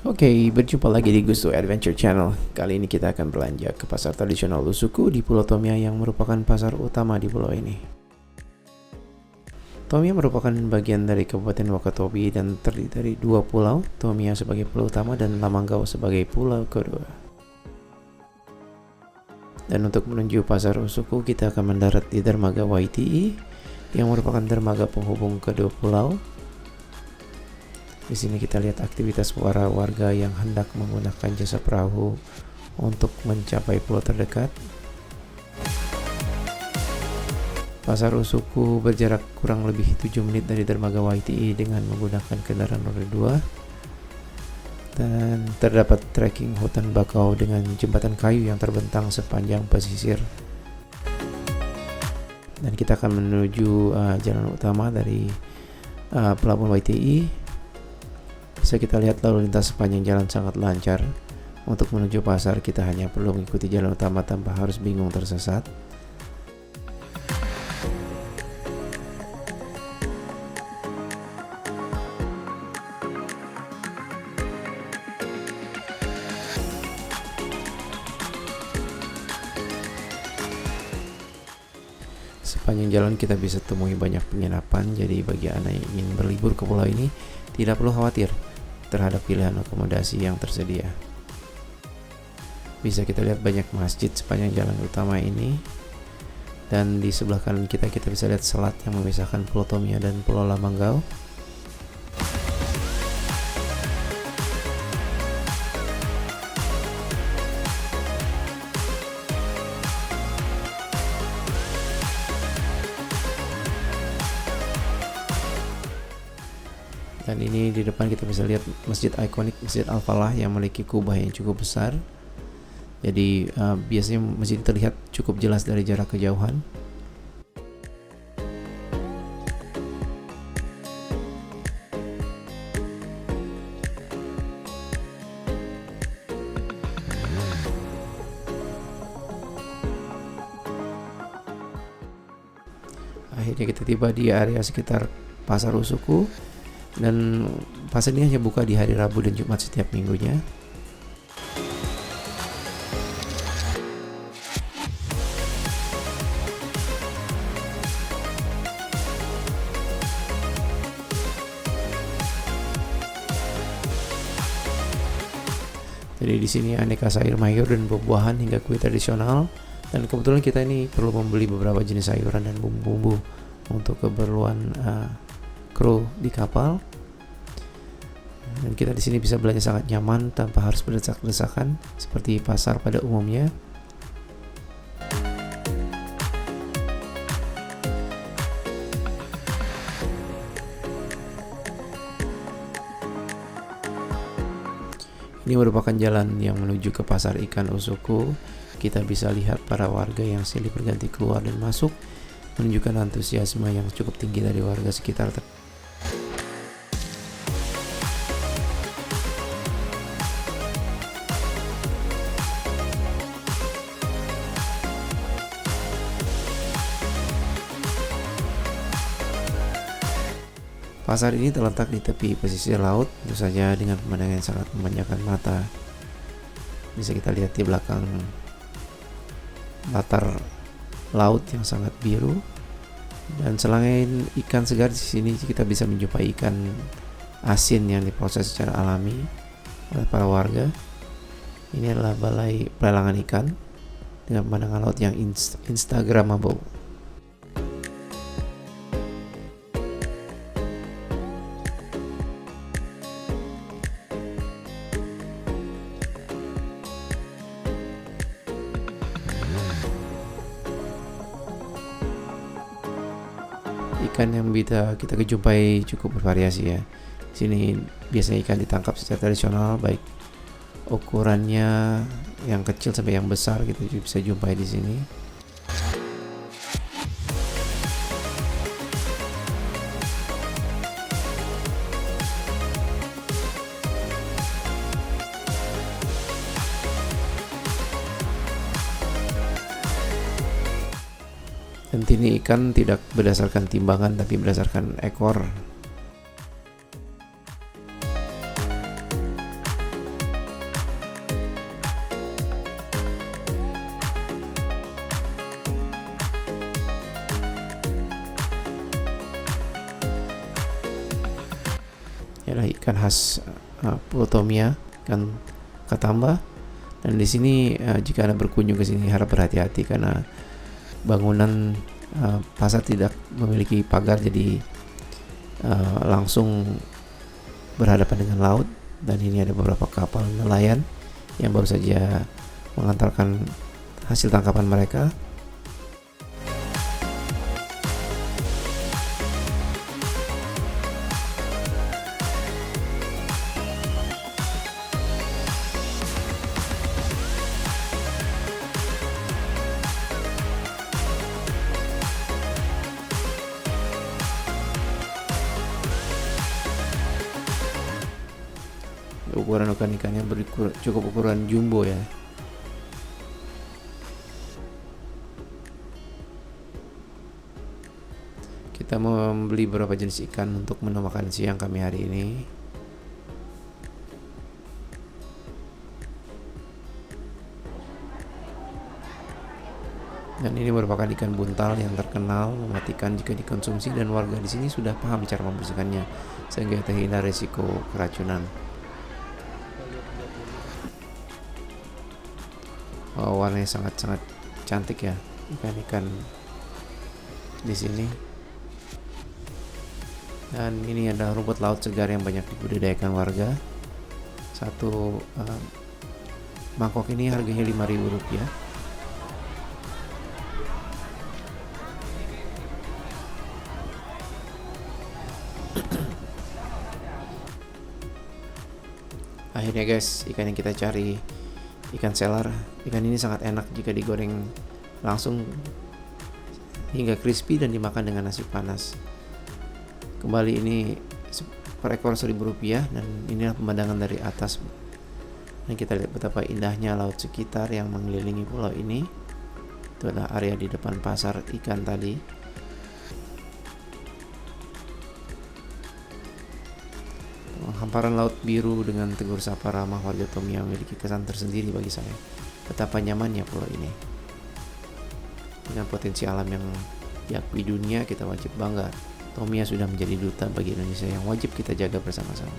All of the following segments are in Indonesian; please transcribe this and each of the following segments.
Oke, berjumpa lagi di Gusto Adventure Channel. Kali ini kita akan belanja ke pasar tradisional Lusuku di Pulau Tomia yang merupakan pasar utama di pulau ini. Tomia merupakan bagian dari Kabupaten Wakatobi dan terdiri dari dua pulau, Tomia sebagai pulau utama dan Lamangkau sebagai pulau kedua. Dan untuk menuju pasar Lusuku, kita akan mendarat di dermaga Waitii yang merupakan dermaga penghubung kedua pulau. Di sini kita lihat aktivitas para warga yang hendak menggunakan jasa perahu untuk mencapai pulau terdekat. Pasar Lusuku berjarak kurang lebih 7 menit dari dermaga Waitii dengan menggunakan kendaraan roda 2. Dan terdapat trekking hutan bakau dengan jembatan kayu yang terbentang sepanjang pesisir. Dan kita akan menuju jalan utama dari pelabuhan Waitii. Bisa kita lihat lalu lintas sepanjang jalan sangat lancar. Untuk menuju pasar kita hanya perlu mengikuti jalan utama tanpa harus bingung tersesat. Sepanjang jalan kita bisa temui banyak penginapan, jadi bagi Anda yang ingin berlibur ke pulau ini tidak perlu khawatir terhadap pilihan akomodasi yang tersedia. Bisa kita lihat banyak masjid sepanjang jalan utama ini, dan di sebelah kanan kita bisa lihat selat yang memisahkan Pulau Tomia dan Pulau Lamangkau. Dan ini di depan kita bisa lihat masjid ikonik, Masjid Al-Falah yang memiliki kubah yang cukup besar. Jadi biasanya masjid terlihat cukup jelas dari jarak kejauhan. Akhirnya kita tiba di area sekitar Pasar Lusuku. Dan pasar ini hanya buka di hari Rabu dan Jumat setiap minggunya. Jadi di sini aneka sayur mayur dan buah-buahan hingga kue tradisional. Dan kebetulan kita ini perlu membeli beberapa jenis sayuran dan bumbu-bumbu untuk keperluan kru di kapal. Dan kita di sini bisa belanja sangat nyaman tanpa harus berdesak-desakan seperti pasar pada umumnya. Ini merupakan jalan yang menuju ke pasar ikan Lusuku. Kita bisa lihat para warga yang silih berganti keluar dan masuk, menunjukkan antusiasme yang cukup tinggi dari warga sekitar. Pasar ini terletak di tepi pesisir laut, tentu saja dengan pemandangan yang sangat memanjakan mata. Bisa kita lihat di belakang latar laut yang sangat biru. Dan selain ikan segar di sini kita bisa menjumpai ikan asin yang diproses secara alami oleh para warga. Ini adalah balai pelelangan ikan dengan pemandangan laut yang instagramable. Ikan yang bisa kita jumpai cukup bervariasi ya. Di sini biasanya ikan ditangkap secara tradisional, baik ukurannya yang kecil sampai yang besar gitu bisa jumpai di sini. Dan ini ikan tidak berdasarkan timbangan tapi berdasarkan ekor. adalah ikan khas Pulau Tomia, ikan katamba. Dan di sini jika Anda berkunjung ke sini harap berhati-hati karena bangunan pasar tidak memiliki pagar, jadi langsung berhadapan dengan laut. Dan ini ada beberapa kapal nelayan yang baru saja mengantarkan hasil tangkapan mereka. Ukuran ikannya cukup ukuran jumbo ya. Kita membeli beberapa jenis ikan untuk menu makan siang kami hari ini. Dan ini merupakan ikan buntal yang terkenal mematikan jika dikonsumsi, dan warga di sini sudah paham cara membersihkannya sehingga terhindar risiko keracunan. Warnanya sangat-sangat cantik ya ikan-ikan di sini. Dan ini ada rumput laut segar yang banyak dibudidayakan warga. Satu mangkok ini harganya Rp5.000. Akhirnya guys, ikan yang kita cari ikan selar. Ikan ini sangat enak jika digoreng langsung hingga crispy dan dimakan dengan nasi panas. Kembali ini per ekor Rp1.000, dan inilah pemandangan dari atas. Dan kita lihat betapa indahnya laut sekitar yang mengelilingi pulau ini. Itu adalah area di depan pasar ikan tadi. Hamparan laut biru dengan tegur sapa ramah warga Tomia memiliki kesan tersendiri bagi saya. Betapa nyamannya pulau ini. Dengan potensi alam yang diakui dunia, kita wajib bangga. Tomia sudah menjadi duta bagi Indonesia yang wajib kita jaga bersama-sama.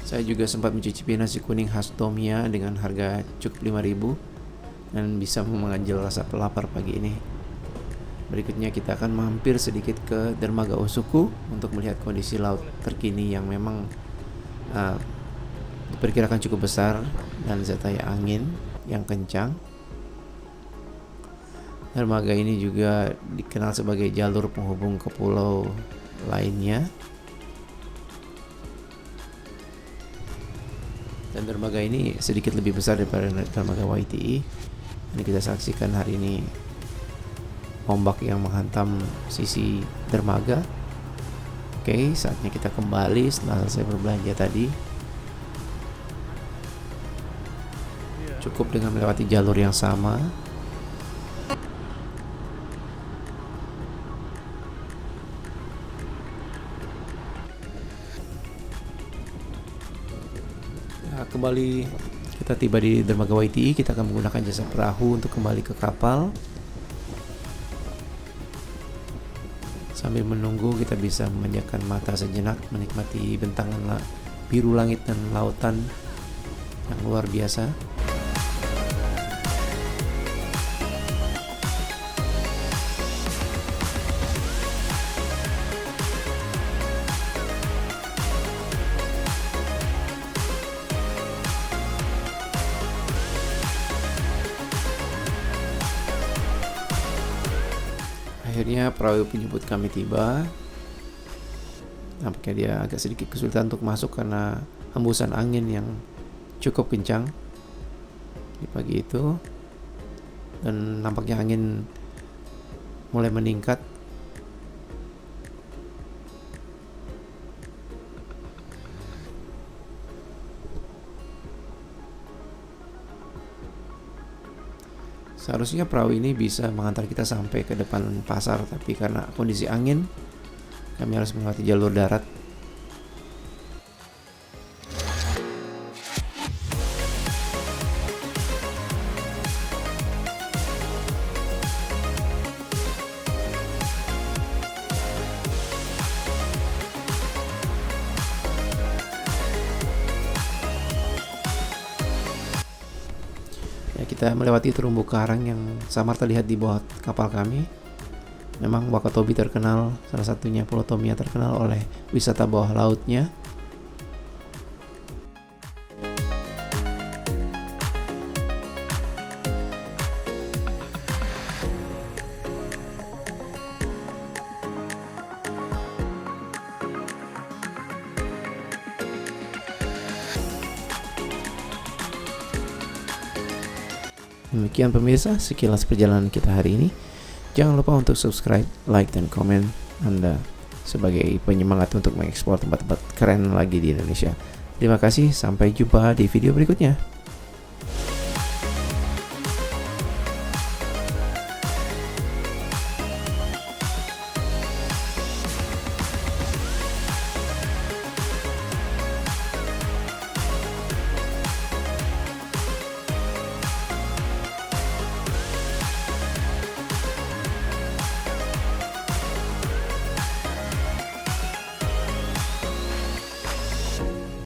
Saya juga sempat mencicipi nasi kuning khas Tomia dengan harga cukup Rp5.000 dan bisa menganjal rasa pelapar pagi ini. Berikutnya kita akan mampir sedikit ke Dermaga Osuku untuk melihat kondisi laut terkini yang memang diperkirakan cukup besar dan disertai angin yang kencang. Dermaga ini juga dikenal sebagai jalur penghubung ke pulau lainnya. Dan dermaga ini sedikit lebih besar daripada dermaga YTE. Ini kita saksikan hari ini ombak yang menghantam sisi dermaga. Oke, saatnya kita kembali setelah selesai berbelanja tadi. Cukup dengan melewati jalur yang sama. Kembali kita tiba di dermaga YTE, kita akan menggunakan jasa perahu untuk kembali ke kapal. Sambil menunggu kita bisa memanjakan mata sejenak menikmati bentangan biru langit dan lautan yang luar biasa. Akhirnya perahu penjemput kami tiba. Nampaknya dia agak sedikit kesulitan untuk masuk karena hembusan angin yang cukup kencang di pagi itu, dan nampaknya angin mulai meningkat. Seharusnya perahu ini bisa mengantar kita sampai ke depan pasar, tapi karena kondisi angin, kami harus melewati jalur darat. Ya, kita melewati terumbu karang yang samar terlihat di bawah kapal kami. Memang Wakatobi terkenal, salah satunya Pulau Tomia terkenal oleh wisata bawah lautnya. Demikian pemirsa, sekilas perjalanan kita hari ini. Jangan lupa untuk subscribe, like, dan komen Anda sebagai penyemangat untuk mengeksplor tempat-tempat keren lagi di Indonesia. Terima kasih, sampai jumpa di video berikutnya.